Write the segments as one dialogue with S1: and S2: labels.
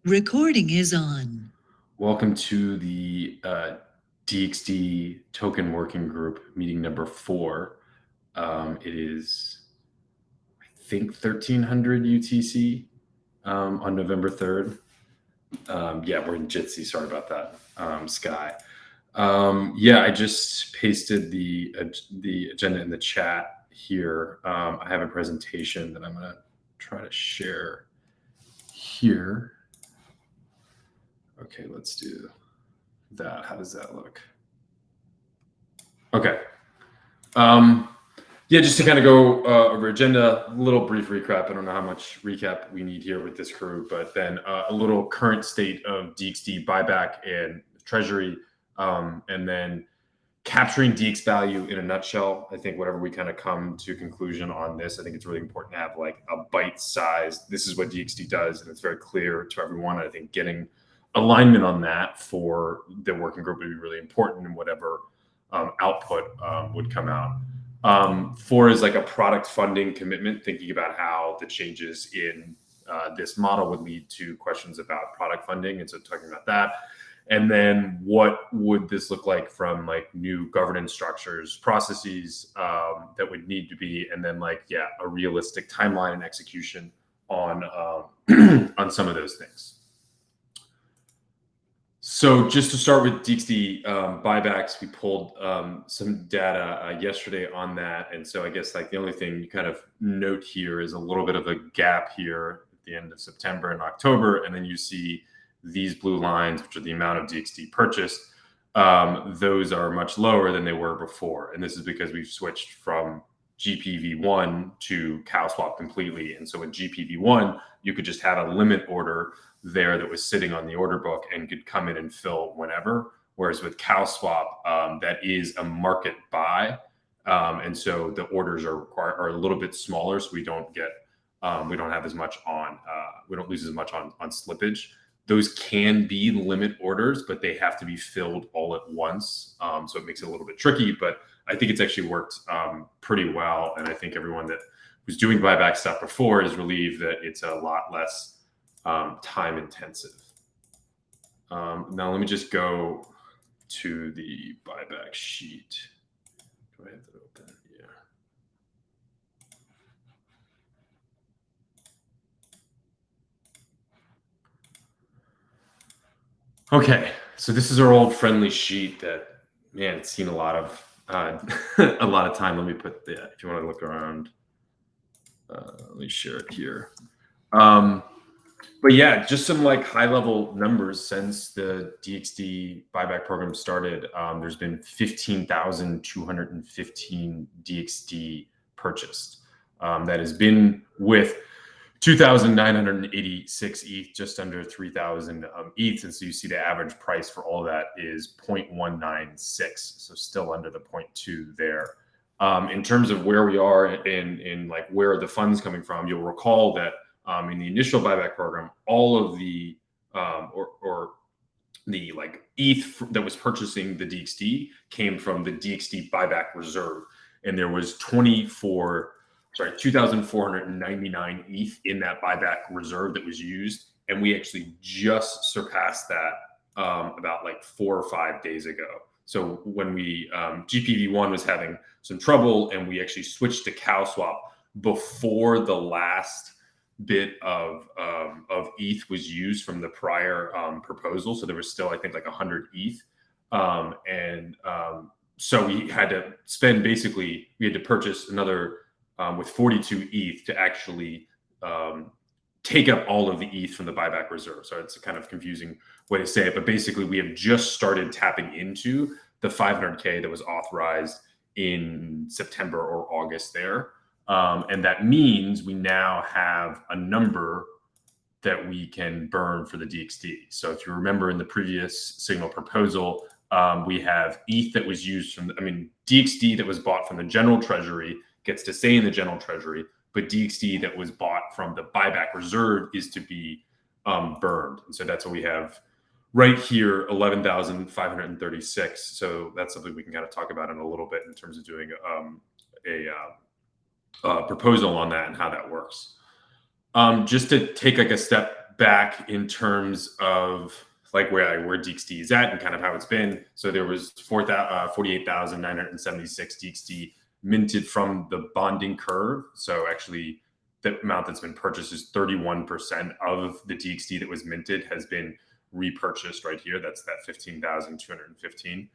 S1: Recording is on.
S2: Welcome to the DXD token working group meeting number 4. It is, I think, 1300 UTC on November 3rd. Yeah, we're in Jitsi. Sorry about that, Sky. I just pasted the agenda in the chat here. I have a presentation that I'm going to try to share here. Okay, let's do that. How does that look? Okay. Just to kind of go over agenda, a little brief recap. I don't know how much recap we need here with this crew, but then a little current state of DXD buyback and treasury, and then capturing DX value in a nutshell. I think whatever we kind of come to conclusion on this, I think it's really important to have like a bite size. This is what DXD does, and it's very clear to everyone. I think getting alignment on that for the working group would be really important, and whatever output would come out. 4 is like a product funding commitment, thinking about how the changes in this model would lead to questions about product funding. And so talking about that. And then what would this look like from like new governance structures, processes that would need to be, and then a realistic timeline and execution on on some of those things. So just to start with DXD buybacks, we pulled some data yesterday on that. And so I guess like the only thing you kind of note here is a little bit of a gap here at the end of September and October. And then you see these blue lines, which are the amount of DXD purchased. Those are much lower than they were before. And this is because we've switched from GPV1 to cow swap completely. And so with GPV1, you could just have a limit order there that was sitting on the order book and could come in and fill whenever. Whereas with cow swap, that is a market buy. And so the orders are a little bit smaller. So we don't have as much on, we don't lose as much on slippage. Those can be limit orders, but they have to be filled all at once. So it makes it a little bit tricky, but I think it's actually worked pretty well. And I think everyone that was doing buyback stuff before is relieved that it's a lot less time intensive. Now let me just go to the buyback sheet. Do I have that open? Yeah. Okay, so this is our old friendly sheet that, man, it's seen a lot of a lot of time. Let me put that, if you want to look around, let me share it here. But yeah, just some like high level numbers since the DXD buyback program started. There's been 15,215 DXD purchased. That has been with 2,986 ETH, just under 3,000 ETH. And so you see the average price for all that is 0.196. So still under the 0.2 there. In terms of where we are in like where are the funds coming from, you'll recall that in the initial buyback program, all of the the like ETH that was purchasing the DXD came from the DXD buyback reserve, and there was 2,499 ETH in that buyback reserve that was used, and we actually just surpassed that about like 4 or 5 days ago. So when we GPV1 was having some trouble, and we actually switched to cow swap before the last bit of ETH was used from the prior proposal. So there was still, I think, like 100 ETH. So we had to spend, basically, we had to purchase another with 42 ETH to actually take up all of the ETH from the buyback reserve. So it's a kind of confusing way to say it. But basically, we have just started tapping into the 500K that was authorized in September or August there. And that means we now have a number that we can burn for the DXD. So if you remember in the previous signal proposal, we have ETH that was used from, DXD that was bought from the general treasury gets to stay in the general treasury, but DXD that was bought from the buyback reserve is to be burned. And so that's what we have right here, 11,536. So that's something we can kind of talk about in a little bit in terms of doing a proposal on that and how that works. Just to take like a step back in terms of like where DXD is at and kind of how it's been. So there was 48,976 DXD minted from the bonding curve. So actually, the amount that's been purchased is 31% of the DXD that was minted has been repurchased right here. That's that 15,215.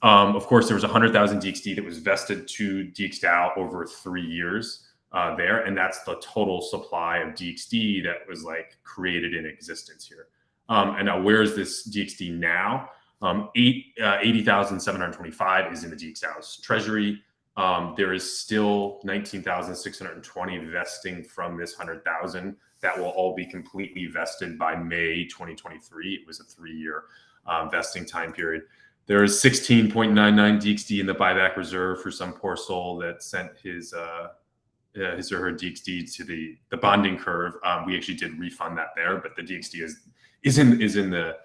S2: Of course, there was 100,000 DXD that was vested to DXDAO over 3 years there, and that's the total supply of DXD that was like created in existence here. And now, where is this DXD now? 80,725 is in the DXDAO's treasury. There is still 19,620 vesting from this 100,000. That will all be completely vested by May 2023. It was a 3-year vesting time period. There is 16.99 DXD in the buyback reserve for some poor soul that sent his or her DXD to the bonding curve. We actually did refund that there, but the DXD is in the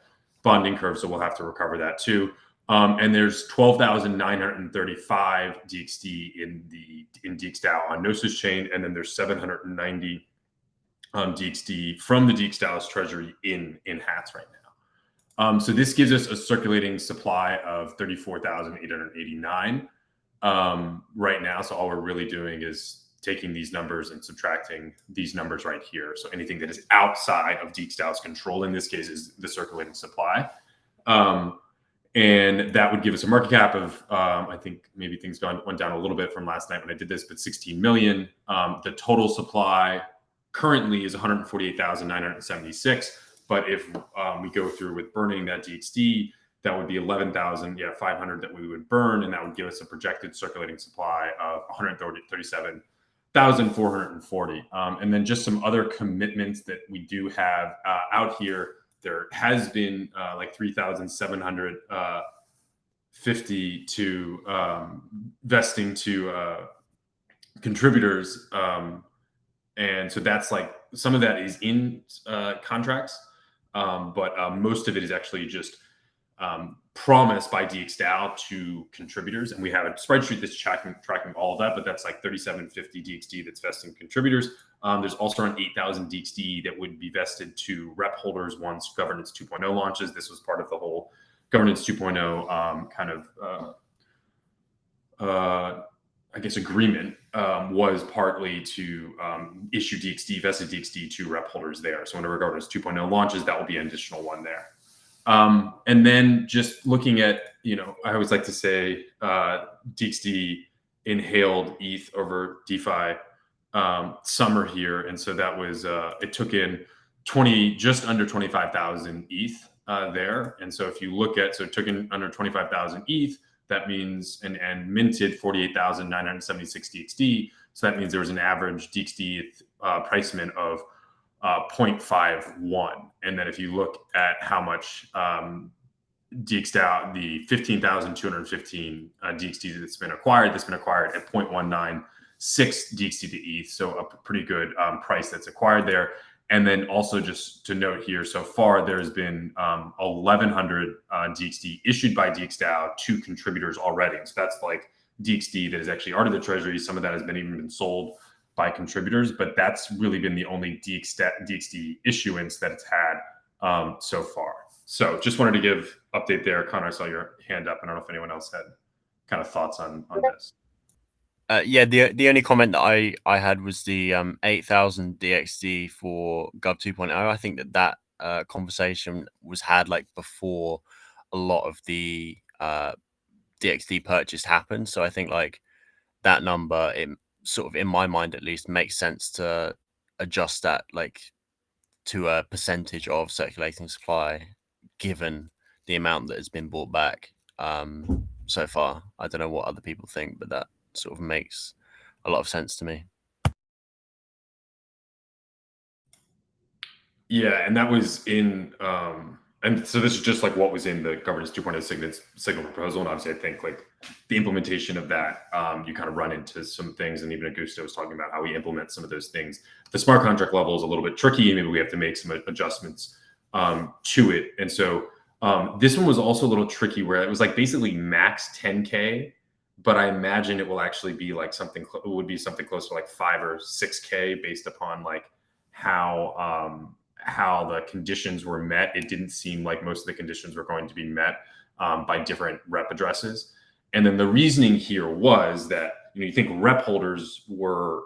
S2: bonding curve, so we'll have to recover that too. And there's 12,935 DXD in DXDAO on Gnosis chain, and then there's 790 DXD from the DXDAO's treasury in Hats right now. So this gives us a circulating supply of 34,889 right now. So all we're really doing is taking these numbers and subtracting these numbers right here. So anything that is outside of DXDAO's control in this case is the circulating supply. And that would give us a market cap of, I think maybe things went down a little bit from last night when I did this, but 16 million. The total supply currently is 148,976. But if we go through with burning that DXD, that would be 11,500 that we would burn, and that would give us a projected circulating supply of 137,440. And then just some other commitments that we do have out here. There has been like 3,750 to vesting to contributors, and so that's like some of that is in contracts. But most of it is actually just promised by DXDAO to contributors. And we have a spreadsheet that's tracking all of that, but that's like 3,750 DXD that's vesting contributors. There's also around 8,000 DXD that would be vested to rep holders once Governance 2.0 launches. This was part of the whole Governance 2.0 kind of I guess agreement was partly to issue DXD, vested DXD to rep holders there. So whenever Governance 2.0 launches, that will be an additional one there. And then just looking at, I always like to say DXD inhaled ETH over DeFi summer here. And so that was, it took in just under 25,000 ETH there. And so if you look at, so it took in under 25,000 ETH, that means, and minted 48,976 DXD. So that means there was an average DXD pricement of 0.51. And then if you look at how much DXDAO, the 15,215 DXD that's been acquired at 0.196 DXD to ETH. So a pretty good price that's acquired there. And then also just to note here, so far there's been 1,100 DXD issued by DXDAO to contributors already. So that's like DXD that is actually out of the treasury. Some of that has even been sold by contributors, but that's really been the only DXD issuance that it's had so far. So just wanted to give update there. Connor, I saw your hand up. I don't know if anyone else had kind of thoughts on this.
S3: Yeah, the only comment that I had was the 8,000 DXD for Gov 2.0. I think that conversation was had like before a lot of the DXD purchase happened. So I think like that number, it sort of in my mind at least makes sense to adjust that like to a percentage of circulating supply, given the amount that has been bought back so far. I don't know what other people think, but that sort of makes a lot of sense to me.
S2: Yeah, and that was in and so this is just like what was in the Governance 2.0 signal proposal. And obviously I think like the implementation of that, you kind of run into some things, and even Augusto was talking about how we implement some of those things. The smart contract level is a little bit tricky, and maybe we have to make some adjustments to it. And so this one was also a little tricky where it was like basically max 10K, but I imagine it will actually be like something close to like 5 or 6K based upon like how how the conditions were met, it didn't seem like most of the conditions were going to be met by different rep addresses. And then the reasoning here was that, you think rep holders were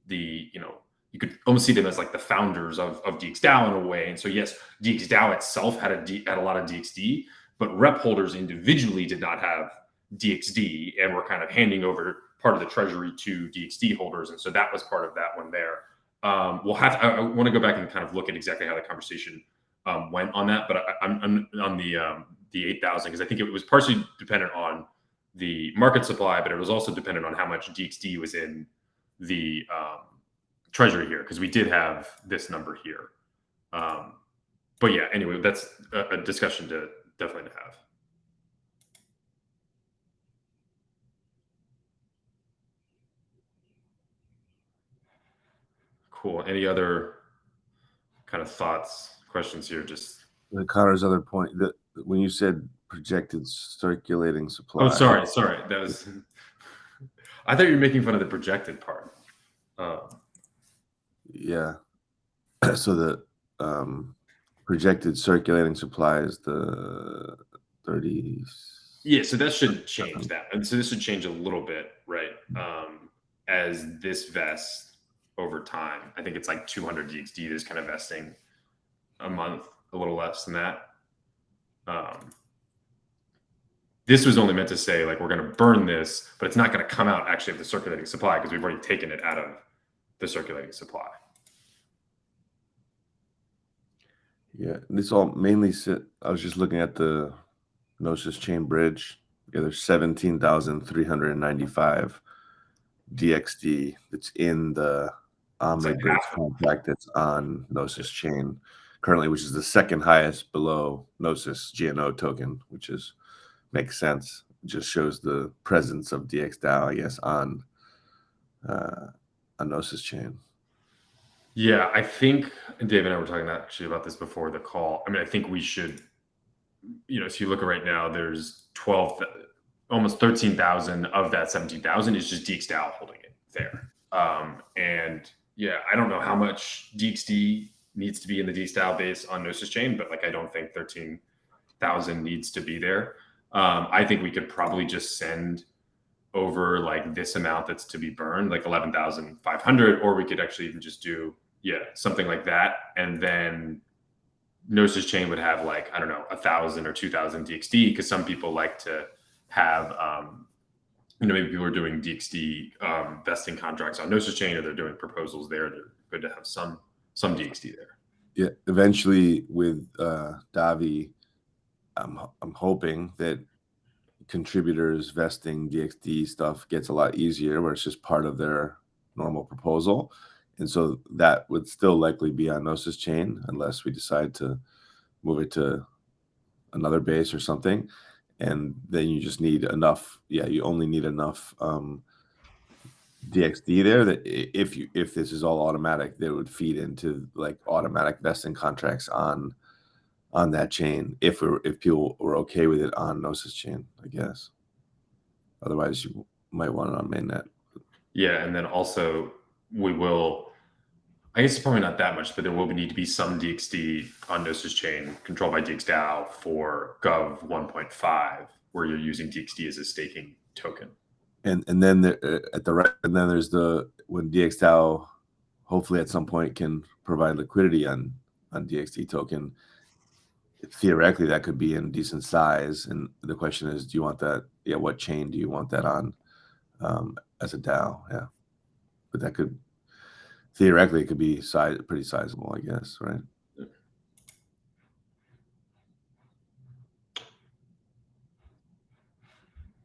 S2: you could almost see them as like the founders of DXDAO in a way. And so yes, DXDAO itself had a lot of DXD, but rep holders individually did not have DXD and were kind of handing over part of the treasury to DXD holders. And so that was part of that one there. I want to go back and kind of look at exactly how the conversation went on that, but I'm on the 8,000 because I think it was partially dependent on the market supply, but it was also dependent on how much DXD was in the treasury here, because we did have this number here. But yeah, anyway, that's a discussion to definitely to have. Cool. Any other kind of thoughts, questions here? Just
S4: Connor's other point, that when you said projected circulating supply.
S2: Oh, sorry. That was. I thought you were making fun of the projected part.
S4: Yeah. So the projected circulating supply is the 30s.
S2: Yeah, so that should change that. And so this should change a little bit, right? As this vests over time. I think it's like 200 DXD that's kind of vesting a month, a little less than that. This was only meant to say, like, we're going to burn this, but it's not going to come out actually of the circulating supply because we've already taken it out of the circulating supply.
S4: Yeah, this all mainly I was just looking at the Gnosis chain bridge. Yeah, there's 17,395 DXD that's in the Omni bridge contract that's on Gnosis chain currently, which is the second highest below Gnosis GNO token, which makes sense. It just shows the presence of DXDAO, I guess, on a Gnosis chain.
S2: Yeah, I think Dave and I were talking actually about this before the call. I mean, I think we should, so you look at right now, there's almost 13,000 of that 17,000 is just DXDAO holding it there. And yeah, I don't know how much DXD needs to be in the DXDAO base on Gnosis chain, but like, I don't think 13,000 needs to be there. I think we could probably just send over like this amount that's to be burned, like 11,500, or we could actually even just do, something like that. And then Gnosis chain would have like, I don't know, 1,000 or 2,000 DXD, because some people like to have, maybe people are doing DXD vesting contracts on Gnosis chain, or they're doing proposals there. They're good to have some DXD there.
S4: Yeah, eventually with Davi, I'm hoping that contributors vesting DXD stuff gets a lot easier, where it's just part of their normal proposal. And so that would still likely be on Gnosis chain unless we decide to move it to another base or something. And then you just need enough. Yeah, you only need enough DXD there that if this is all automatic, they would feed into like automatic vesting contracts on that chain if people were okay with it on Gnosis chain, I guess. Otherwise, you might want it on mainnet.
S2: Yeah, and then also we will, I guess it's probably not that much, but there will need to be some DXD on Gnosis chain controlled by DXDAO for Gov 1.5, where you're using DXD as a staking token.
S4: And then there's when DXDAO hopefully at some point can provide liquidity on DXD token. Theoretically, that could be in decent size, and the question is, do you want that? Yeah, what chain do you want that on as a DAO? Yeah, but that could theoretically, it could be pretty sizable, I guess, right?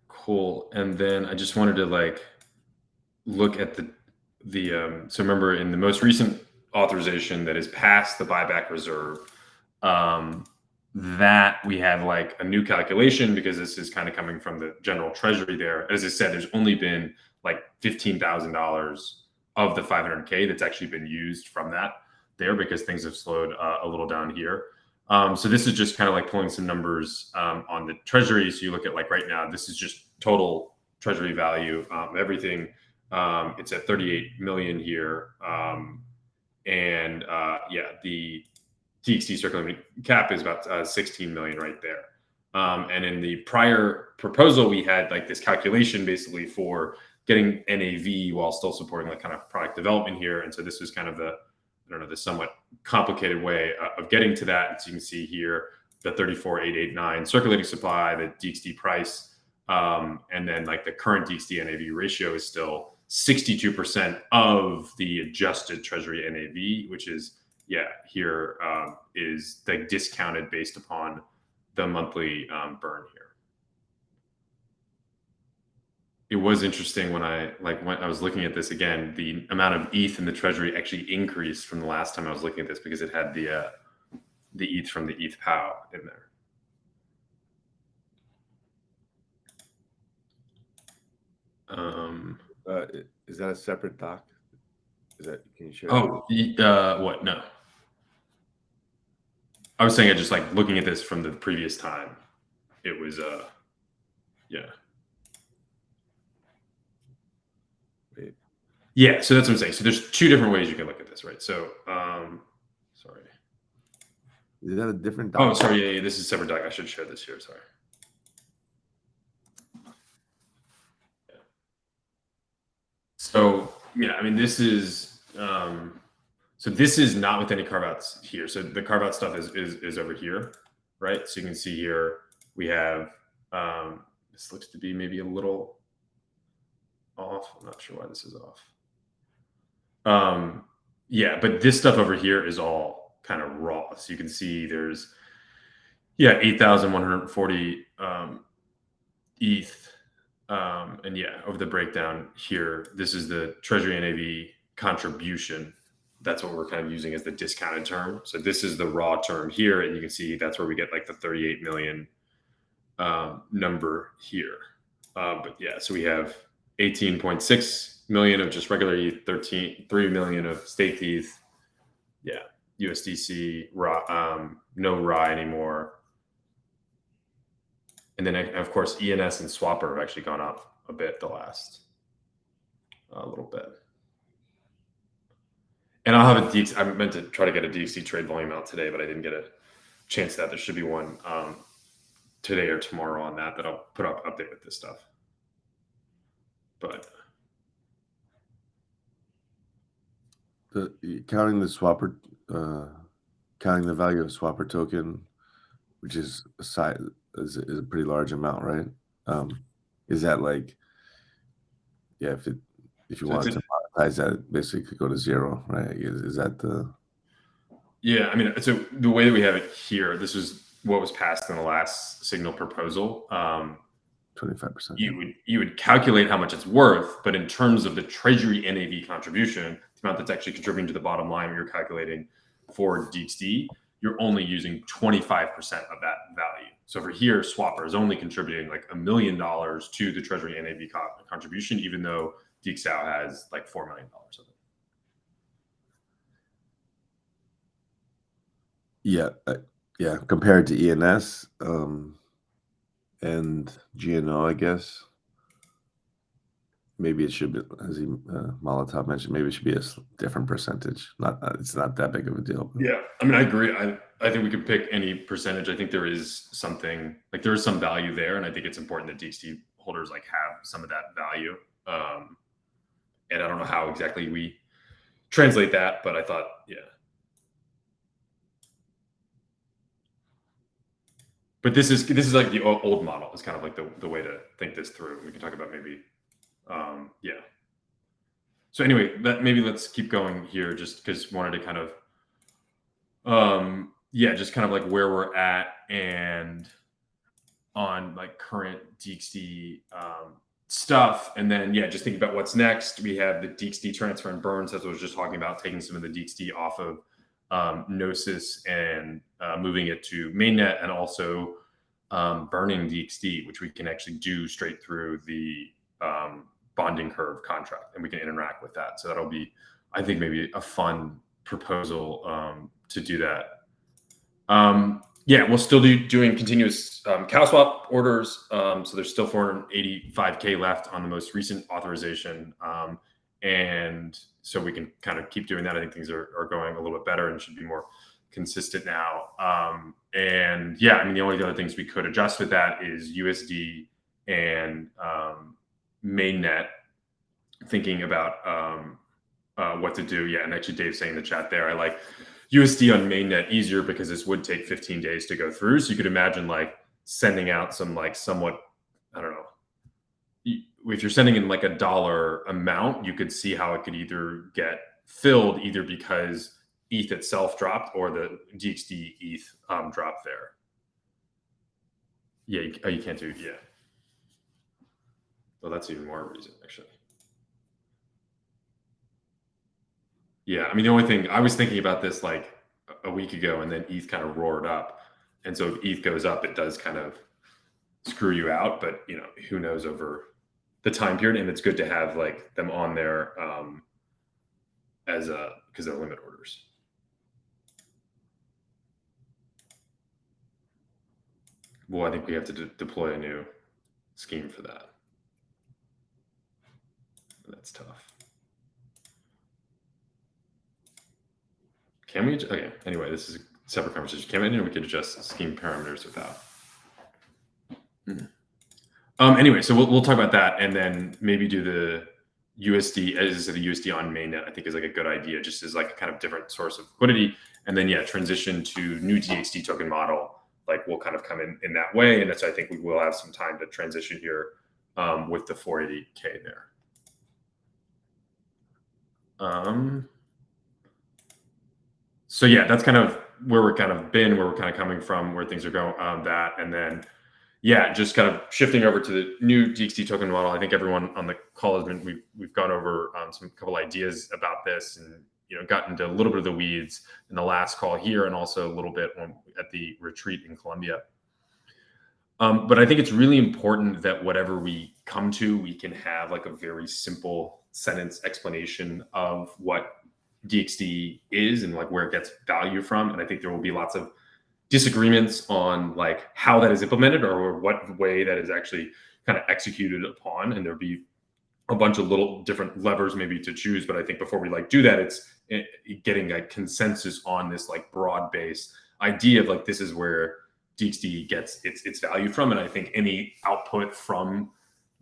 S2: Cool. And then I just wanted to like look at the so remember in the most recent authorization that is past the buyback reserve, that we have like a new calculation, because this is kind of coming from the general treasury there. As I said, there's only been like $15,000 of the 500K that's actually been used from that there, because things have slowed a little down here. So this is just kind of like pulling some numbers on the treasury. So you look at like right now, this is just total treasury value, everything. It's at 38 million here. and the DXD circulating cap is about 16 million right there. And in the prior proposal, we had like this calculation basically for getting NAV while still supporting like kind of product development here. And so this was kind of the somewhat complicated way of getting to that. And so you can see here the 34,889 circulating supply, the DXD price, and then like the current DXD NAV ratio is still 62% of the adjusted Treasury NAV, which is here is like discounted based upon the monthly burn here. It was interesting when I was looking at this again, the amount of ETH in the Treasury actually increased from the last time I was looking at this because it had the ETH from the ETH POW in there.
S4: Is that a separate doc? Can you share?
S2: What? No. I was saying, I just like looking at this from the previous time. It was,
S4: Wait.
S2: Yeah. So that's what I'm saying. So there's two different ways you can look at this, right? So, sorry.
S4: Is that a different doc?
S2: Oh, sorry. Yeah. This is a separate doc. I should share this here. Sorry. So I mean, this is so this is not with any carve outs here. So the carve out stuff is over here, right? So you can see here we have this looks to be maybe a little off. I'm not sure why this is off. But this stuff over here is all kind of raw. So you can see there's 8,140 ETH. And over the breakdown here, this is the Treasury NAV contribution. That's what we're kind of using as the discounted term. So this is the raw term here, and you can see that's where we get like the 38 million number here. So we have 18.6 million of just regular ETH, 3 million of staked ETH. USDC, no RAI anymore. And then, of course, ENS and Swapper have actually gone up a bit the last little bit. And I'll have a DXD. I meant to try to get a DXD trade volume out today, but I didn't get a chance to that. There should be one today or tomorrow on that I'll put up update with this stuff. But
S4: counting the Swapper, counting the value of Swapper token, which is is a pretty large amount, right? Is that like, if you wanted to monetize that, it basically could go to zero, right? Is that the?
S2: Yeah, I mean, so the way that we have it here, this is what was passed in the last signal proposal.
S4: 25%.
S2: You would calculate how much it's worth, but in terms of the Treasury NAV contribution, the amount that's actually contributing to the bottom line, you're calculating for DXD, you're only using 25% of that value. So for here, Swapper is only contributing like $1 million to the Treasury NAV contribution, even though DXDAO has like $4 million of it.
S4: Yeah. Compared to ENS and GNO, I guess maybe it should be, as Molotov mentioned, maybe it should be a different percentage. It's not that big of a deal.
S2: Yeah, I mean, I agree. I think we could pick any percentage. I think there is something like there is some value there, and I think it's important that DXD holders like have some of that value. And I don't know how exactly we translate that, but I thought, But this is like the old model. It's kind of like the way to think this through. We can talk about maybe, So anyway, maybe let's keep going here, just because wanted to kind of, just kind of like where we're at and on like current DXD stuff, and then just thinking about what's next. We have the DXD transfer and burns. That's what I was just talking about, taking some of the DXD off of Gnosis and moving it to mainnet, and also burning DXD, which we can actually do straight through the bonding curve contract, and we can interact with that. So that'll be, I think, maybe a fun proposal to do that. We'll still be doing continuous cow swap orders. So there's still 485K left on the most recent authorization. And so we can kind of keep doing that. I think things are going a little bit better and should be more consistent now. And yeah, I mean, the only other things we could adjust with that is USD and mainnet, thinking about what to do. Yeah, and actually Dave's saying in the chat there, I like USD on mainnet easier because this would take 15 days to go through. So you could imagine like sending out some like somewhat, I don't know, if you're sending in like a dollar amount, you could see how it could either get filled either because ETH itself dropped or the DXD ETH dropped there. Yeah, you can't do, yeah. Well, that's even more reason, actually. Yeah, I mean, the only thing, I was thinking about this like a week ago, and then ETH kind of roared up. And so if ETH goes up, it does kind of screw you out, but you know, who knows over the time period. And it's good to have like them on there because they're limit orders. Well, I think we have to deploy a new scheme for that. That's tough. Can we? Okay. Anyway, this is a separate conversation. Can we can adjust scheme parameters without. Anyway, so we'll talk about that, and then maybe do the USD as the USD on mainnet. I think is like a good idea, just as like a kind of different source of liquidity, and then yeah, transition to new DXD token model. Like we'll kind of come in that way, and that's I think we will have some time to transition here with the 480K there. So yeah, that's kind of where we're kind of been, where we're kind of coming from, where things are going on that. And then, yeah, just kind of shifting over to the new DXD token model. I think everyone on the call has been, we've gone over some couple ideas about this and, you know, gotten into a little bit of the weeds in the last call here and also a little bit at the retreat in Colombia. But I think it's really important that whatever we come to, we can have like a very simple sentence explanation of what DXD is and like where it gets value from. And I think there will be lots of disagreements on like how that is implemented or what way that is actually kind of executed upon. And there'll be a bunch of little different levers maybe to choose. But I think before we like do that, it's getting a consensus on this like broad base idea of like, this is where DXD gets its value from. And I think any output from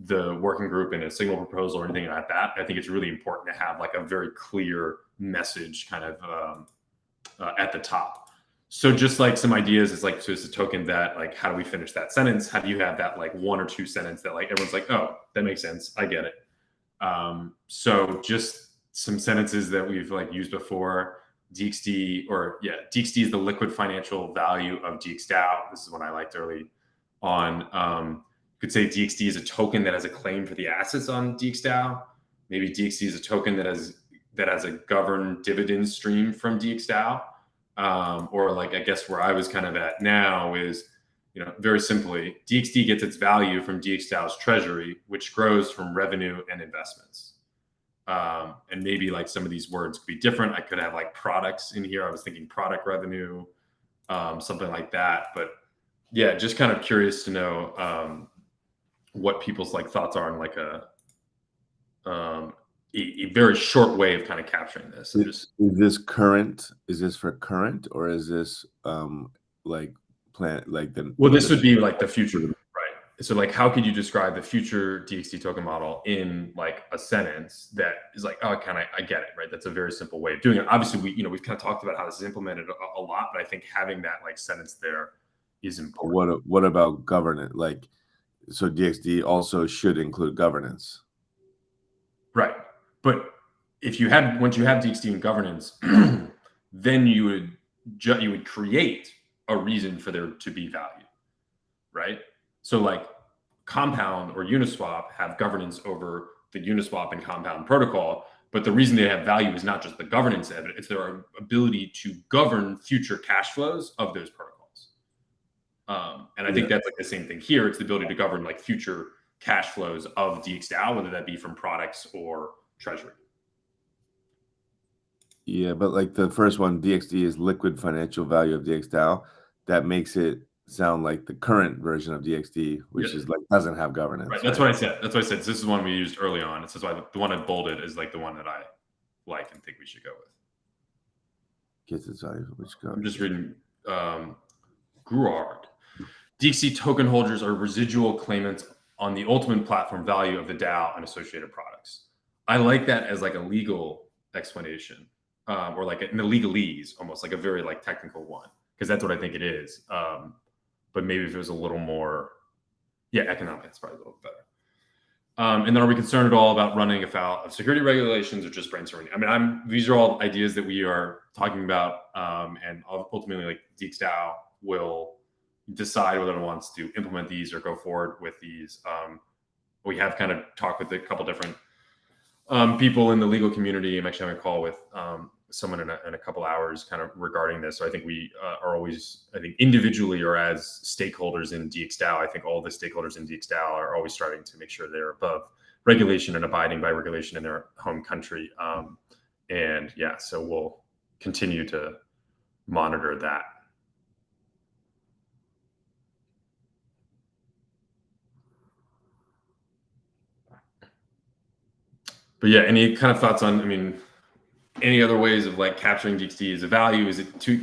S2: the working group in a signal proposal or anything like that, I think it's really important to have like a very clear message kind of at the top. So just like some ideas is like, so it's a token that like, how do we finish that sentence? How do you have that like one or two sentence that like, everyone's like, oh, that makes sense. I get it. So just some sentences that we've like used before. DXD DXD is the liquid financial value of DXDAO. This is one I liked early on. You could say DXD is a token that has a claim for the assets on DXDAO. Maybe DXD is a token that has a governed dividend stream from DXDAO. Or like, I guess where I was kind of at now is, you know, very simply, DXD gets its value from DXDAO's treasury, which grows from revenue and investments. And maybe like some of these words could be different. I could have like products in here. I was thinking product revenue, something like that. But yeah, just kind of curious to know what people's like thoughts are on like a very short way of kind of capturing this.
S4: Is this current? Is this for current, or is this like plan like the?
S2: Well, this would be like the future, right? So like, how could you describe the future DXD token model in like a sentence that is like, oh, I get it, right? That's a very simple way of doing it. Obviously, we've kind of talked about how this is implemented a lot, but I think having that like sentence there is important.
S4: What about governance? Like, so DXD also should include governance,
S2: right? But if you had, once you have DXD in governance, then you would create a reason for there to be value, right? So like Compound or Uniswap have governance over the Uniswap and Compound protocol, but the reason they have value is not just the governance of it, it's their ability to govern future cash flows of those protocols. And I think that's like the same thing here. It's the ability to govern like future cash flows of DXDAO, whether that be from products or treasury.
S4: Yeah, but like the first one, DXD is liquid financial value of DXDAO. That makes it sound like the current version of DXD, which
S2: Yeah.
S4: is like doesn't have governance.
S2: Right. That's what I said. That's what I said. This is one we used early on. This is why the one I bolded is like the one that I like and think we should go with.
S4: Gets its value for which
S2: I'm just
S4: governance.
S2: reading Gruard. DXD token holders are residual claimants on the ultimate platform value of the DAO and associated products. I like that as like a legal explanation, or like in the legalese, almost like a very like technical one, because that's what I think it is. But maybe if it was a little more, economic, it's probably a little better. And then are we concerned at all about running afoul of security regulations or just brainstorming? I mean, these are all ideas that we are talking about, and ultimately, like DXDAO will decide whether it wants to implement these or go forward with these. We have kind of talked with a couple different people in the legal community. I'm actually having a call with someone in a couple hours kind of regarding this. So I think we are always, I think individually or as stakeholders in DXDAO, I think all the stakeholders in DXDAO are always striving to make sure they're above regulation and abiding by regulation in their home country. So we'll continue to monitor that. But yeah, any kind of thoughts on, I mean, any other ways of like capturing DXD as a value? Is it too,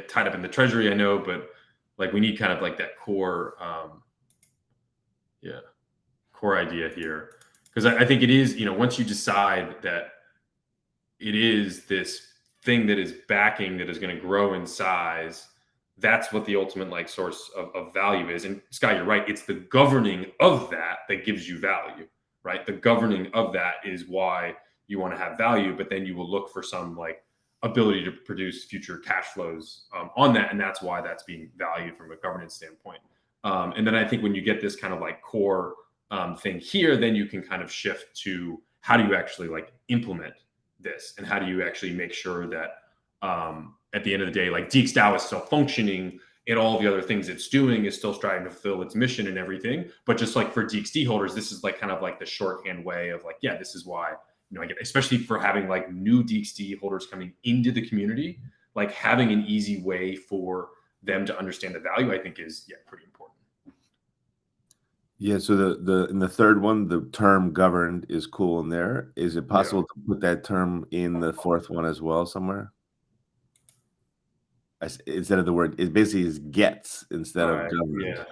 S2: tied up in the treasury? I know, but like we need kind of like that core, core idea here. Because I think it is, once you decide that it is this thing that is backing, that is going to grow in size, that's what the ultimate like source of value is. And Scott, you're right. It's the governing of that gives you value, right? The governing of that is why you want to have value, but then you will look for some like ability to produce future cash flows on that. And that's why that's being valued from a governance standpoint. And then I think when you get this kind of like core thing here, then you can kind of shift to how do you actually like implement this, and how do you actually make sure that at the end of the day, like DXDAO is still functioning and all the other things it's doing is still striving to fulfill its mission and everything. But just like for DXD holders, this is like kind of like the shorthand way of like, yeah, this is why, I get, especially for having like new DXD holders coming into the community, like having an easy way for them to understand the value, I think is pretty important.
S4: Yeah, so the in the third one, the term governed is cool in there. Is it possible to put that term in the fourth one as well somewhere? Instead of the word, it basically is gets instead of governed.
S2: Yeah.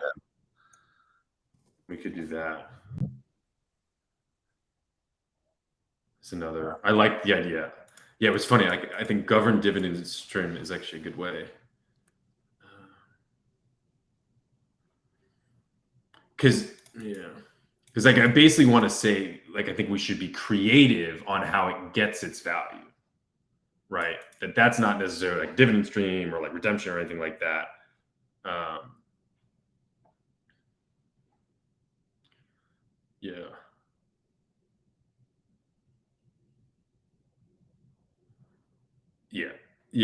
S2: We could do that. It's another, I like the idea. Yeah, it was funny. I think governed dividend stream is actually a good way. Because like I basically want to say, like, I think we should be creative on how it gets its value, right? That's not necessarily like dividend stream or like redemption or anything like that.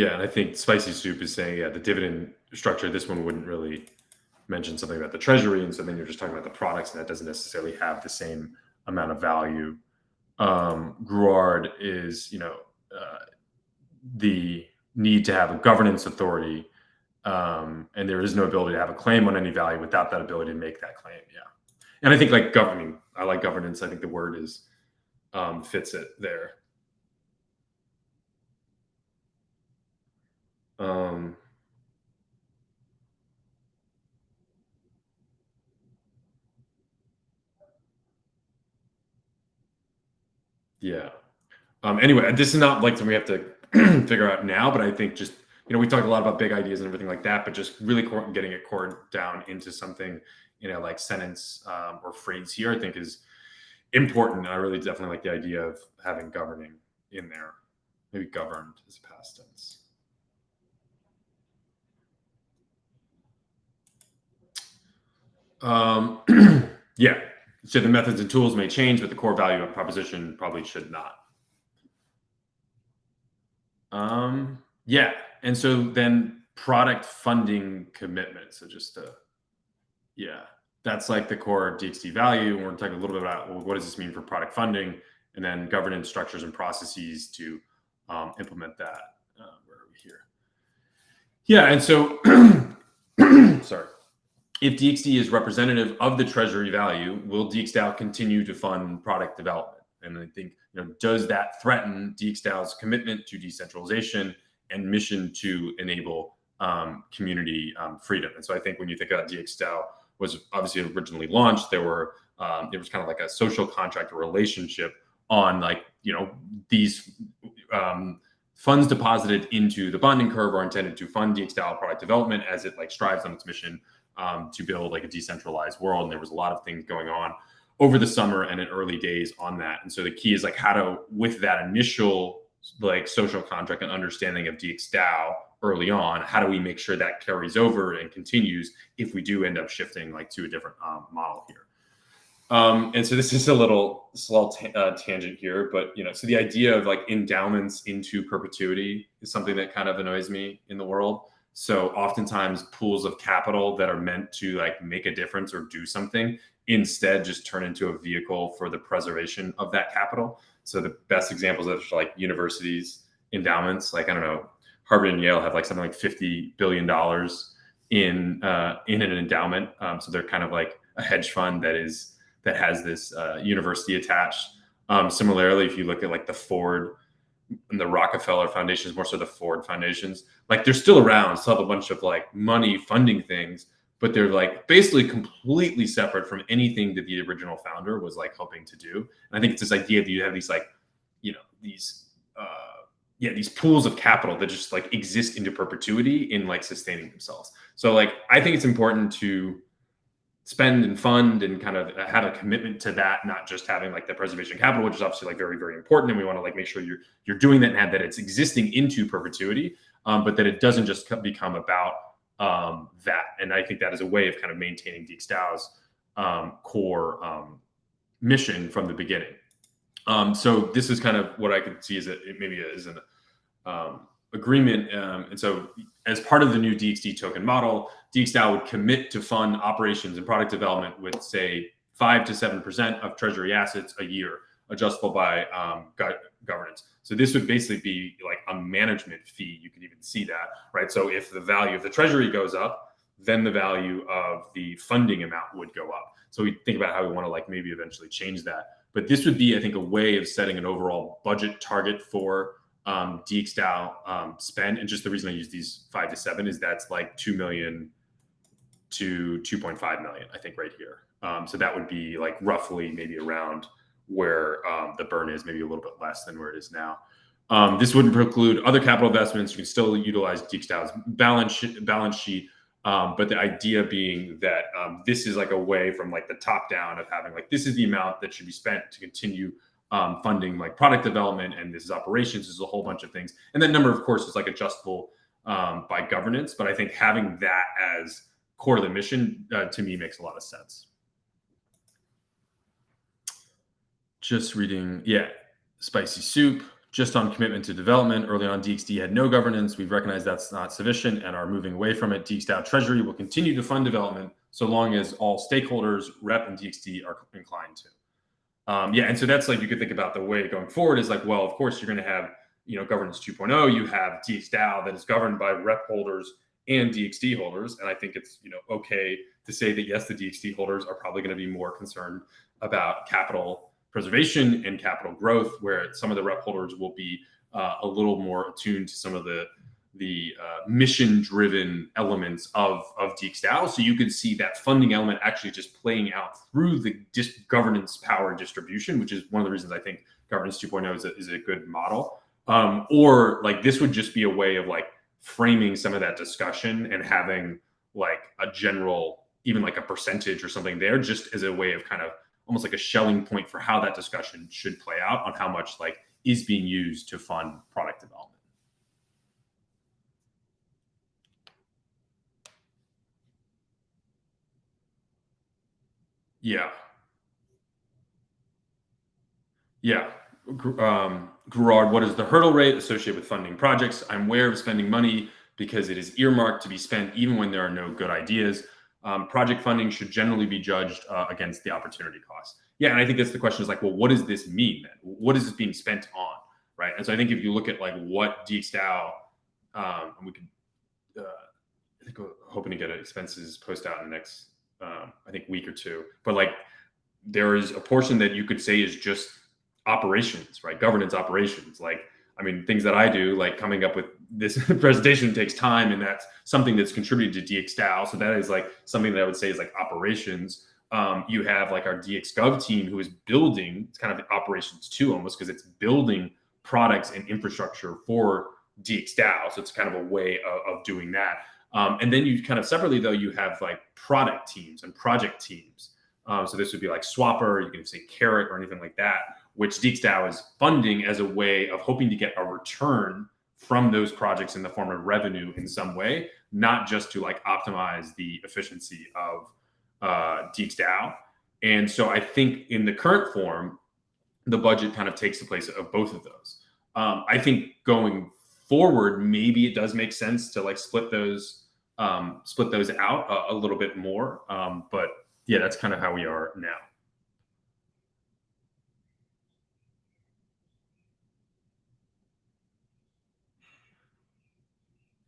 S2: And I think Spicy Soup is saying, the dividend structure, this one wouldn't really mention something about the treasury, and so then you're just talking about the products, and that doesn't necessarily have the same amount of value. Gruard is, the need to have a governance authority, and there is no ability to have a claim on any value without that ability to make that claim. Yeah, and I think like governing, I like governance. I think the word is fits it there. Anyway, this is not like something we have to figure out now, but I think just, we talked a lot about big ideas and everything like that, but just really getting it core down into something, like sentence or phrase here, I think is important. I really definitely like the idea of having governing in there. Maybe governed is past tense. So the methods and tools may change, but the core value of proposition probably should not. And so then product funding commitment. So just that's like the core DXD value. And we're talking a little bit about, well, what does this mean for product funding, and then governance structures and processes to implement that. Where are we here? And so, sorry. if DXD is representative of the treasury value, will DXDAO continue to fund product development? And I think, does that threaten DXDAO's commitment to decentralization and mission to enable community freedom? And so I think when you think about DXDAO was obviously originally launched, there was kind of like a social contract or relationship on these funds deposited into the bonding curve are intended to fund DXDAO product development as it strives on its mission to build a decentralized world. And there was a lot of things going on over the summer and in early days on that. And so the key is how to, with that initial social contract and understanding of DXDAO early on, how do we make sure that carries over and continues if we do end up shifting to a different model here? And so this is a small tangent here, but so the idea of endowments into perpetuity is something that kind of annoys me in the world. So oftentimes pools of capital that are meant to make a difference or do something instead just turn into a vehicle for the preservation of that capital. So the best examples of universities endowments, I don't know, Harvard and Yale have something like $50 billion in an endowment. So they're kind of like a hedge fund that has this university attached. Similarly, if you look at the Ford and the Rockefeller foundations, more so the Ford foundations, they're still around, still have a bunch of money funding things, but they're basically completely separate from anything that the original founder was hoping to do. And I think it's this idea that you have these these pools of capital that just exist into perpetuity in sustaining themselves. So I think it's important to spend and fund and kind of have a commitment to that, not just having the preservation capital, which is obviously very, very important. And we want to make sure you're doing that and have that it's existing into perpetuity, but that it doesn't just become about that. And I think that is a way of kind of maintaining DXDAO's core mission from the beginning. So this is kind of what I could see as an agreement. And so as part of the new DXD token model, DXDAO would commit to fund operations and product development with, say, 5 to 7% of treasury assets a year, adjustable by governance. So this would basically be a management fee. You could even see that, right? So if the value of the treasury goes up, then the value of the funding amount would go up. So we think about how we want to maybe eventually change that. But this would be, I think, a way of setting an overall budget target for DXDAO spend. And just the reason I use these 5 to 7 is that's 2 million to 2.5 million, I think, right here. So that would be roughly maybe around where the burn is, maybe a little bit less than where it is now. This wouldn't preclude other capital investments. You can still utilize DXDAO's balance sheet. But the idea being that this is a way from the top down of having this is the amount that should be spent to continue funding product development, and this is operations, this is a whole bunch of things. And that number, of course, is adjustable by governance. But I think having that as core of the mission to me makes a lot of sense. Just reading, Spicy Soup. Just on commitment to development, early on DXD had no governance. We've recognized that's not sufficient and are moving away from it. DXDAO Treasury will continue to fund development so long as all stakeholders, rep and DXD, are inclined to. And so that's you could think about the way going forward is well, of course, you're going to have, governance 2.0. You have DXDAO that is governed by rep holders and DXD holders. And I think it's, okay to say that, yes, the DXD holders are probably going to be more concerned about capital preservation and capital growth, where some of the rep holders will be a little more attuned to some of the mission-driven elements of DXDAO. So you could see that funding element actually just playing out through the governance power distribution, which is one of the reasons I think governance 2.0 is a good model. Or this would just be a way of framing some of that discussion and having a general, even a percentage or something there, just as a way of kind of almost a shelling point for how that discussion should play out on how much is being used to fund product development. Gerard, what is the hurdle rate associated with funding projects? I'm aware of spending money because it is earmarked to be spent even when there are no good ideas. Project funding should generally be judged against the opportunity cost. And I think that's the question is well, what does this mean then? What is this being spent on, right? And so I think if you look at what DXDAO, and we could I think we're hoping to get expenses post out in the next, I think, week or two. But like, there is a portion that you could say is just operations, right? Governance operations. Like, I mean, things that I do, like coming up with this presentation takes time, and that's something that's contributed to DXDAO. So that is like something that I would say is like operations. You have like our DXGov team who is building, it's kind of operations too, almost, because it's building products and infrastructure for DXDAO. So it's kind of a way of doing that. And then you kind of separately, though, you have like product teams and project teams. So this would be like Swapper, you can say Carrot or anything like that, which DXDAO is funding as a way of hoping to get a return from those projects in the form of revenue in some way, not just to like optimize the efficiency of DXDAO. And so I think in the current form, the budget kind of takes the place of both of those. I think going forward, maybe it does make sense to like split those out a little bit more. But yeah, that's kind of how we are now.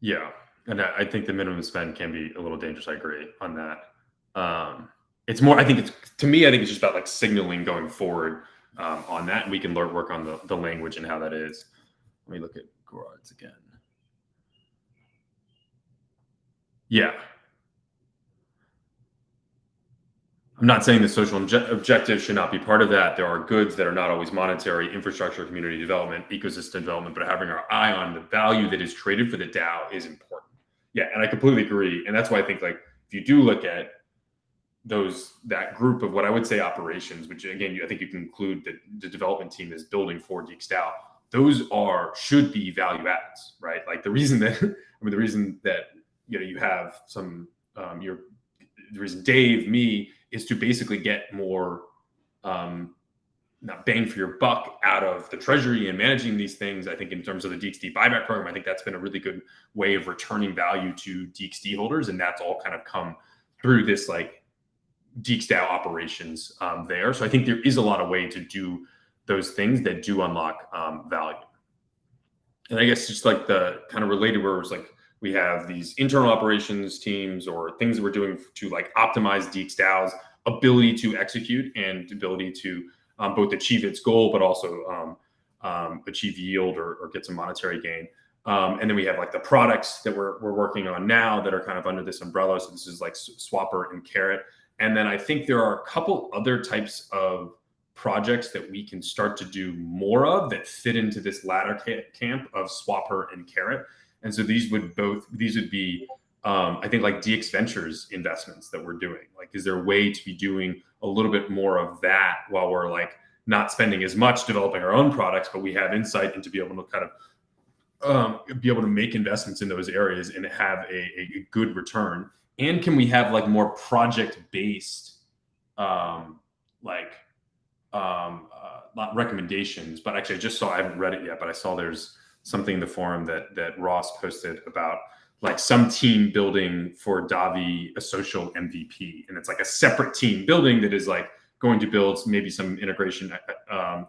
S2: Yeah. And I think the minimum spend can be a little dangerous. I agree on that. It's more, I think it's just about like signaling going forward on that. And we can work on the language and how that is. Let me look at Gorad's again. Yeah. I'm not saying the social objectives should not be part of that. There are goods that are not always monetary, infrastructure, community development, ecosystem development, but having our eye on the value that is traded for the DAO is important. Yeah, and I completely agree. And that's why I think like if you do look at that group of what I would say operations, which again, I think you can include the development team is building for DXDAO, those should be value adds, right? Like the reason that you have some the reason Dave, me, is to basically get more not bang for your buck out of the treasury and managing these things. I think in terms of the DXD buyback program, I think that's been a really good way of returning value to DXD holders. And that's all kind of come through this like DXDAO operations there. So I think there is a lot of way to do those things that do unlock value. And I guess just like the kind of related where it's like, we have these internal operations teams or things that we're doing to like optimize DXDAO's ability to execute and ability to both achieve its goal, but also achieve yield or get some monetary gain. And then we have like the products that we're working on now that are kind of under this umbrella. So this is like Swapper and Carrot. And then I think there are a couple other types of projects that we can start to do more of that fit into this latter camp of Swapper and Carrot. And so these would be, I think, like DX Ventures investments that we're doing. Like, is there a way to be doing a little bit more of that while we're like not spending as much developing our own products, but we have insight into be able to kind of be able to make investments in those areas and have a good return? And can we have like more project-based, not recommendations, but actually I just saw, I haven't read it yet, but I saw there's something in the forum that Ross posted about like some team building for Davi a social MVP. And it's like a separate team building that is like going to build maybe some integration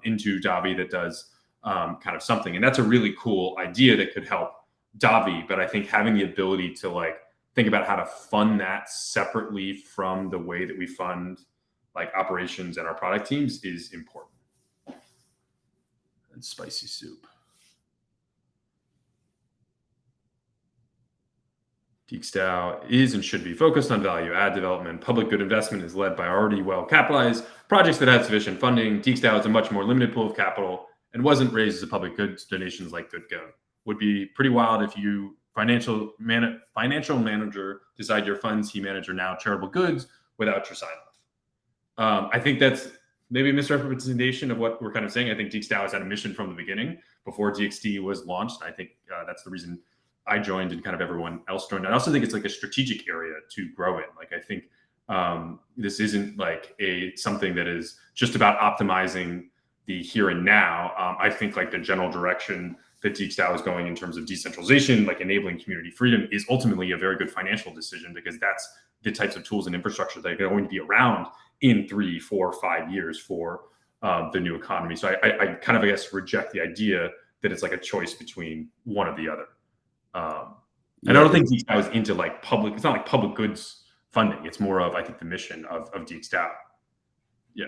S2: into Davi that does kind of something. And that's a really cool idea that could help Davi. But I think having the ability to like think about how to fund that separately from the way that we fund like operations and our product teams is important. And spicy soup. DXDAO is and should be focused on value add development. Public good investment is led by already well capitalized projects that have sufficient funding. DXDAO is a much more limited pool of capital and wasn't raised as a public goods donations like Good Go. Would be pretty wild if you financial manager decide your funds he manage are now charitable goods without your sign off. I think that's maybe a misrepresentation of what we're kind of saying. I think DXDAO has had a mission from the beginning before DXD was launched. I think that's the reason I joined and kind of everyone else joined. I also think it's like a strategic area to grow in. Like, I think this isn't like something that is just about optimizing the here and now. I think like the general direction that DXDAO is going in terms of decentralization, like enabling community freedom, is ultimately a very good financial decision, because that's the types of tools and infrastructure that are going to be around in 3, 4, 5 years for the new economy. So I kind of, I guess, reject the idea that it's like a choice between one or the other. And I don't think DXDAO is into like public. It's not like public goods funding. It's more of, I think, the mission of DXDAO. Yeah.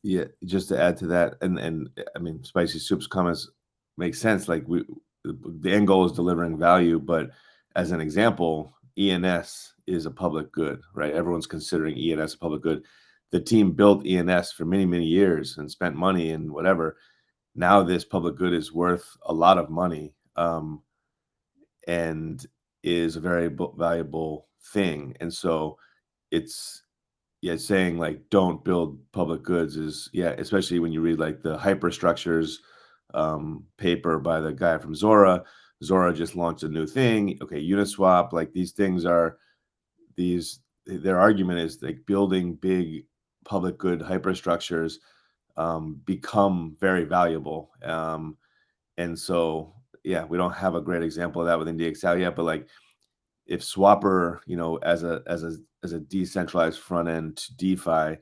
S4: Yeah, just to add to that, and I mean, Spicy Soup's comments make sense. Like the end goal is delivering value, but as an example, ENS is a public good, right? Everyone's considering ENS a public good. The team built ENS for many, many years and spent money and whatever. Now this public good is worth a lot of money, and is a very valuable thing. And so it's saying like don't build public goods is especially when you read like the hyperstructures paper by the guy from Zora. Zora just launched a new thing. Okay, Uniswap, like these things are their argument is like building big public good hyperstructures become very valuable. And so we don't have a great example of that within DXL yet, but like if Swapper, as a decentralized front end to DeFi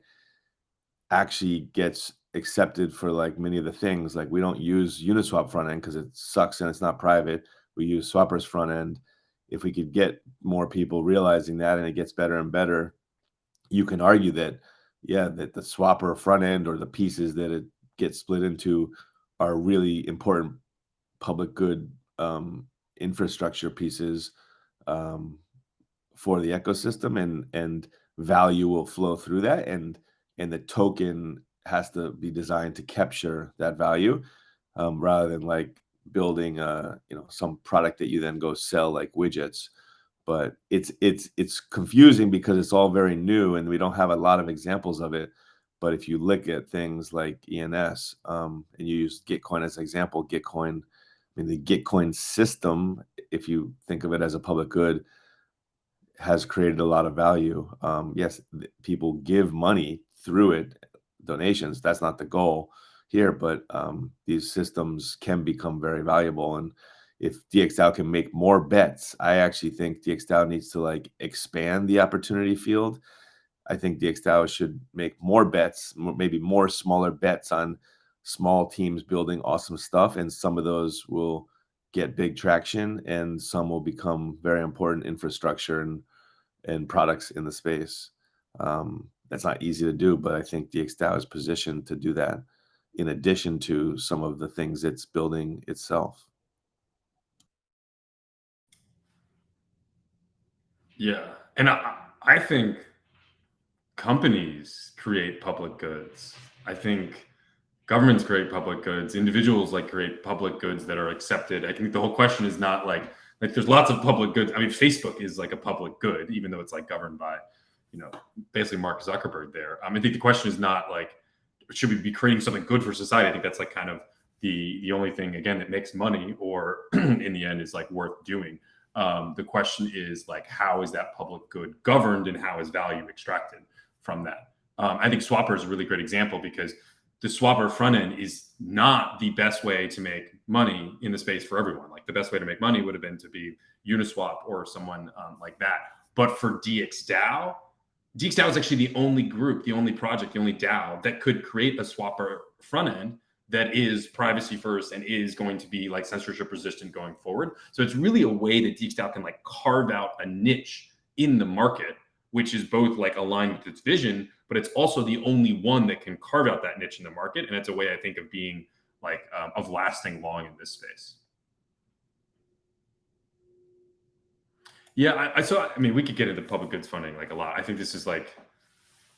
S4: actually gets accepted for like many of the things, like we don't use Uniswap front end because it sucks and it's not private. We use Swapper's front end. If we could get more people realizing that and it gets better and better, you can argue that that the Swapper front end or the pieces that it gets split into are really important public good infrastructure pieces for the ecosystem, and value will flow through that, and the token has to be designed to capture that value, rather than like building some product that you then go sell like widgets. But it's confusing because it's all very new and we don't have a lot of examples of it. But if you look at things like ENS, and you use Gitcoin as an example, Gitcoin, I mean, the Gitcoin system, if you think of it as a public good, has created a lot of value. Yes, people give money through it, donations. That's not the goal here, but these systems can become very valuable. And if DXDAO can make more bets, I actually think DXDAO needs to like expand the opportunity field. I think DXDAO should make more bets, maybe more smaller bets on small teams building awesome stuff, and some of those will get big traction, and some will become very important infrastructure and products in the space. That's not easy to do, but I think DXDAO is positioned to do that in addition to some of the things it's building itself.
S2: Yeah. And I think companies create public goods. I think governments create public goods. Individuals like create public goods that are accepted. I think the whole question is not like there's lots of public goods. I mean, Facebook is like a public good, even though it's like governed by, basically Mark Zuckerberg there. I think the question is not like, should we be creating something good for society? I think that's like kind of the only thing, again, that makes money or in the end is like worth doing. The question is like, how is that public good governed and how is value extracted from that? I think Swapper is a really great example because the Swapper front end is not the best way to make money in the space for everyone. Like the best way to make money would have been to be Uniswap or someone like that. But for DXDAO is actually the only group, the only project, the only DAO that could create a Swapper front end that is privacy first and is going to be like censorship resistant going forward. So it's really a way that DXDAO can like carve out a niche in the market, which is both like aligned with its vision, but it's also the only one that can carve out that niche in the market. And it's a way, I think, of being like of lasting long in this space. Yeah, I mean, we could get into public goods funding like a lot. I think this is like,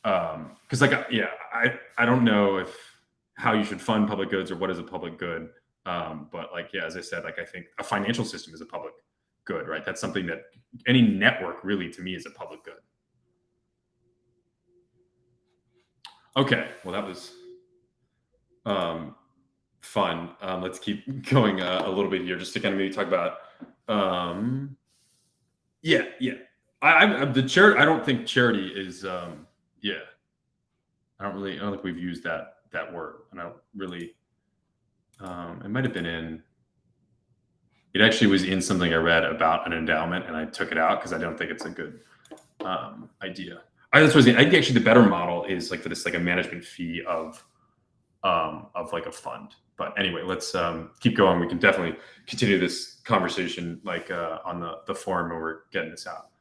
S2: because like, I don't know how you should fund public goods or what is a public good. But like, as I said, like, I think a financial system is a public good, right? That's something that any network really, to me, is a public good. Okay, well, that was fun. Let's keep going a little bit here, just to kind of maybe talk about. The charity. I don't think charity is. I don't think we've used that word, and I don't really. It might have been in. It actually was in something I read about an endowment, and I took it out because I don't think it's a good idea. I think actually the better model is like for this, like a management fee of like a fund. But anyway, let's keep going. We can definitely continue this conversation like on the forum when we're getting this out.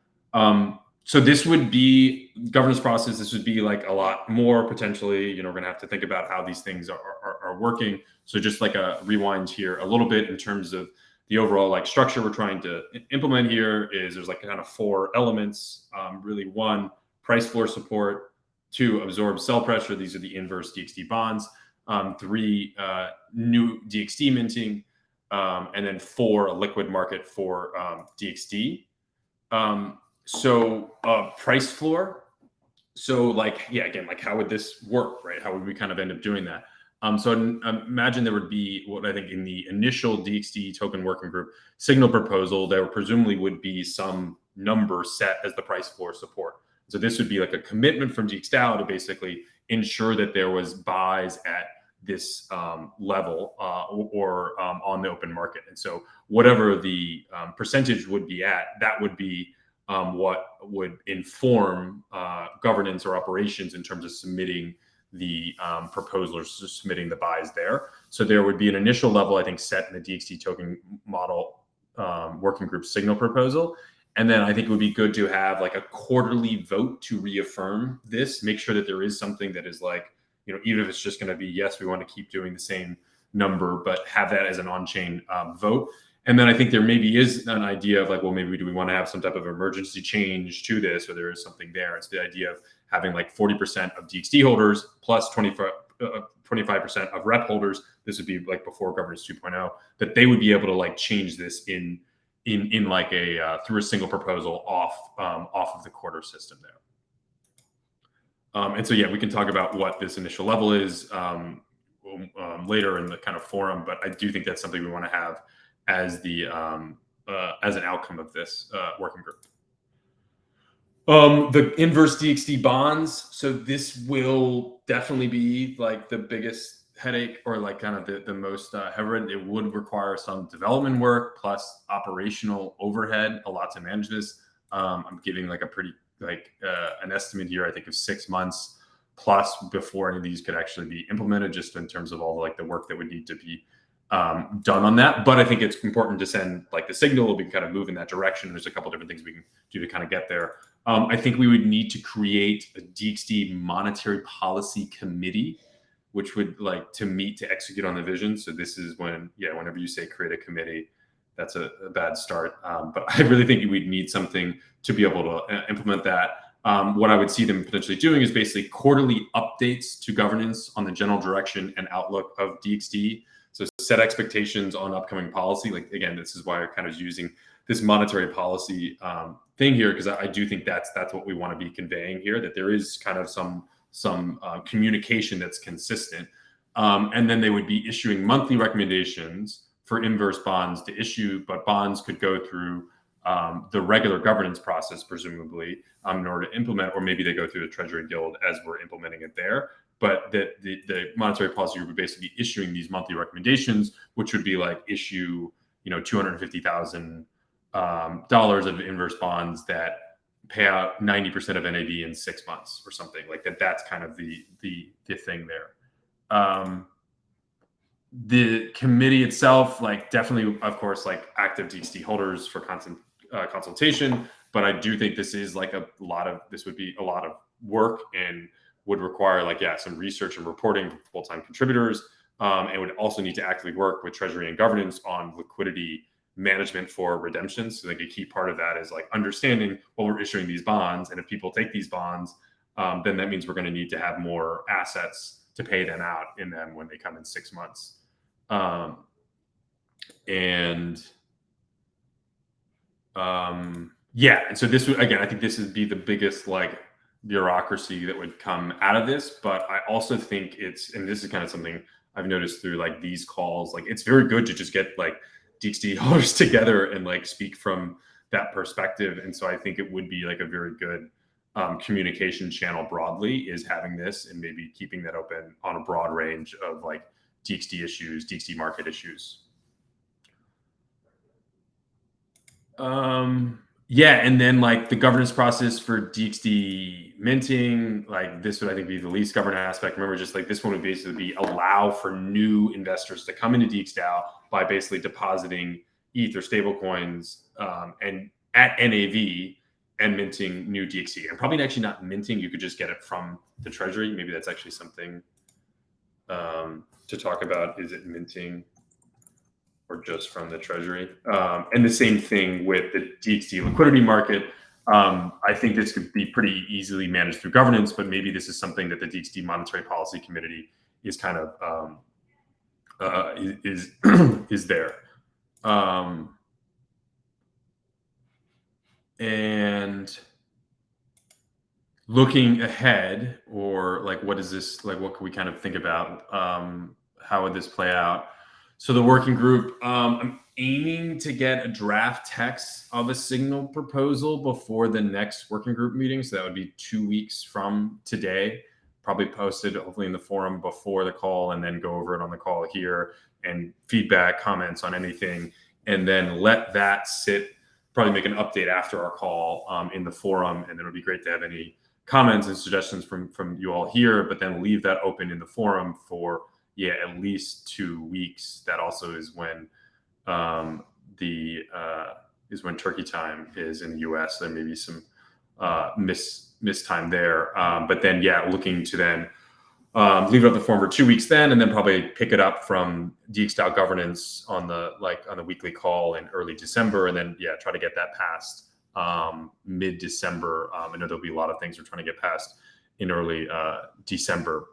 S2: So this would be governance process. This would be like a lot more potentially. We're going to have to think about how these things are working. So just like a rewind here a little bit in terms of the overall like structure we're trying to implement here is there's like kind of 4 elements. Really, 1, price floor support. 2, absorb sell pressure. These are the inverse DXD bonds. 3, new DXD minting. And then 4, a liquid market for DXD. So price floor. So like, yeah, again, like how would this work, right? How would we kind of end up doing that? So imagine there would be what I think in the initial DXD token working group signal proposal, there presumably would be some number set as the price floor support. So this would be like a commitment from DXDAO to basically ensure that there was buys at this level or on the open market. And so whatever the percentage would be at, that would be what would inform governance or operations in terms of submitting the proposal or submitting the buys there. So there would be an initial level, I think, set in the DXD token model working group signal proposal. And then I think it would be good to have like a quarterly vote to reaffirm this, make sure that there is something that is like, even if it's just going to be, yes, we want to keep doing the same number, but have that as an on-chain vote. And then I think there maybe is an idea of like, well, maybe do we want to have some type of emergency change to this, or there is something there. It's the idea of having like 40% of DXD holders plus 25% of rep holders. This would be like before governance 2.0, that they would be able to like change this in like a through a single proposal off of the quarter system there. And so yeah, we can talk about what this initial level is later in the kind of forum, but I do think that's something we want to have as the as an outcome of this working group. The inverse DXD bonds. So this will definitely be like the biggest headache, or like kind of the most heavy. It would require some development work plus operational overhead, a lot to manage this. I'm giving like a pretty an estimate here, I think, of 6 months plus before any of these could actually be implemented, just in terms of all like the work that would need to be done on that. But I think it's important to send like the signal. We can kind of move in that direction. There's a couple different things we can do to kind of get there. I think we would need to create a DXD monetary policy committee, which would like to meet to execute on the vision. So this is when, whenever you say create a committee, that's a bad start. But I really think we'd need something to be able to implement that. What I would see them potentially doing is basically quarterly updates to governance on the general direction and outlook of DXD. So set expectations on upcoming policy. Like, again, this is why I'm kind of using this monetary policy thing here, because I do think that's what we want to be conveying here, that there is kind of some communication that's consistent. And then they would be issuing monthly recommendations for inverse bonds to issue, but bonds could go through the regular governance process, presumably, in order to implement, or maybe they go through the Treasury Guild as we're implementing it there. But the monetary policy group would basically be issuing these monthly recommendations, which would be like issue, $250,000 of inverse bonds that pay out 90% of NAV in 6 months or something like that. That's kind of the thing there. The committee itself, like definitely, of course, like active DXD holders for constant consultation. But I do think this is like this would be a lot of work and would require some research and reporting from full-time contributors. And would also need to actively work with Treasury and governance on liquidity management for redemptions. So like a key part of that is like understanding, well, we're issuing these bonds, and if people take these bonds, then that means we're going to need to have more assets to pay them out in them when they come in 6 months. And so this would, again, I think this would be the biggest bureaucracy that would come out of this. But I also think and this is kind of something I've noticed through these calls, it's very good to just get DXD holders together and speak from that perspective. And so I think it would be a very good communication channel broadly, is having this and maybe keeping that open on a broad range of DXD issues, DXD market issues. Yeah, and then like the governance process for DXD minting, like this would I think be the least governed aspect. Remember, just like this one would basically be allow for new investors to come into DXDAO by basically depositing ETH or stablecoins and at NAV and minting new DXD. And probably actually not minting, you could just get it from the treasury. Maybe that's actually something to talk about. Is it minting or just from the treasury? And the same thing with the DXD liquidity market. I think this could be pretty easily managed through governance, but maybe this is something that the DXD Monetary Policy Committee is kind of is there. And looking ahead, or like, what is this like? What can we kind of think about? How would this play out? So the working group, I'm aiming to get a draft text of a signal proposal before the next working group meeting. So that would be 2 weeks from today. Probably posted hopefully in the forum before the call, and then go over it on the call here and feedback, comments on anything, and then let that sit. Probably make an update after our call in the forum, and then it would be great to have any comments and suggestions from you all here, but then leave that open in the forum for at least 2 weeks. That also is when when turkey time is in the US. There may be some miss time there, but then looking to then leave it up the forum for 2 weeks then, and then probably pick it up from DXDAO governance on the weekly call in early December, and then try to get that passed mid-December. I know there'll be a lot of things we're trying to get passed in early December.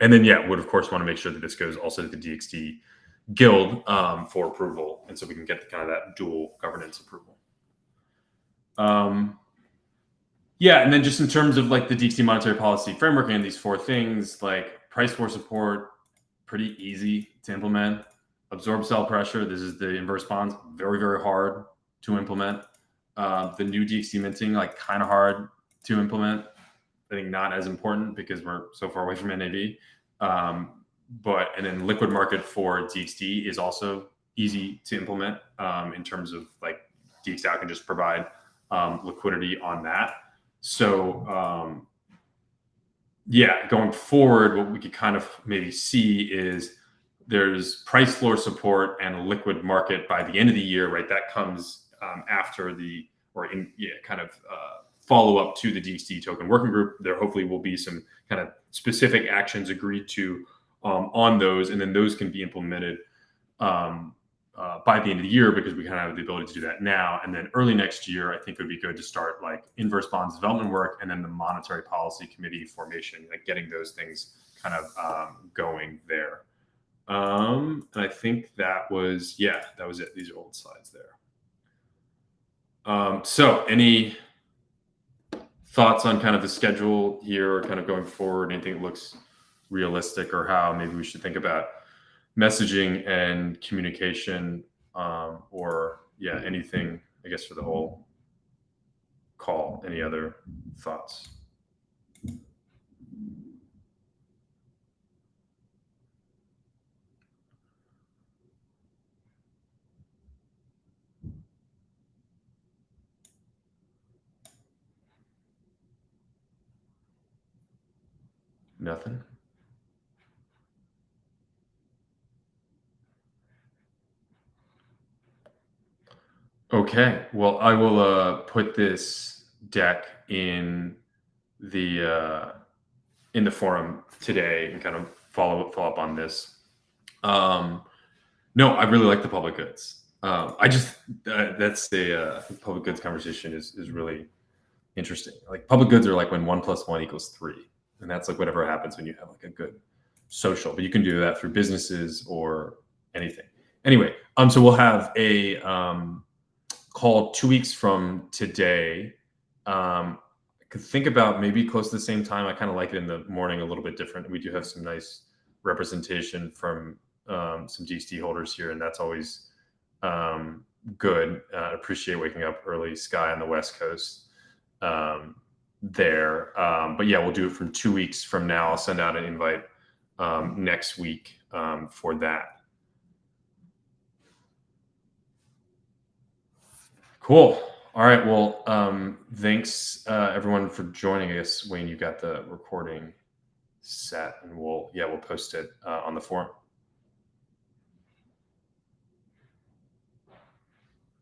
S2: And then, would of course want to make sure that this goes also to the DXD Guild for approval. And so we can get kind of that dual governance approval. And then just in terms of like the DXD monetary policy framework and these 4 things, like price floor support, pretty easy to implement. Absorb sell pressure, this is the inverse bonds, very, very hard to implement. The new DXD minting, like kind of hard to implement. I think not as important because we're so far away from NAV. And then liquid market for DXD is also easy to implement in terms of like DXDAO can just provide liquidity on that. So going forward, what we could kind of maybe see is there's price floor support and a liquid market by the end of the year, right? That comes after follow up to the DXD token working group. There hopefully will be some kind of specific actions agreed to on those, and then those can be implemented by the end of the year, because we kind of have the ability to do that now. And then early next year, I think it would be good to start like inverse bonds development work, and then the monetary policy committee formation, like getting those things kind of going there. And I think that was it. These are old slides there. So any thoughts on kind of the schedule here, kind of going forward, anything that looks realistic, or how maybe we should think about messaging and communication, or anything, I guess, for the whole call? Any other thoughts? Nothing. Okay, well, I will put this deck in the forum today and kind of follow up on this. No, I really like the public goods. I just that's the public goods conversation is really interesting. Like public goods are like when 1 + 1 = 3, and that's like whatever happens when you have like a good social. But you can do that through businesses or anything. Anyway, so we'll have a call 2 weeks from today. I could think about maybe close to the same time. I kind of like it in the morning, a little bit different. We do have some nice representation from some DXD holders here, and that's always good. Appreciate waking up early, Sky on the West Coast there. But we'll do it from 2 weeks from now. I'll send out an invite next week for that. Cool. All right. Well, thanks everyone for joining us. Wayne, you got the recording set, and we'll post it on the forum.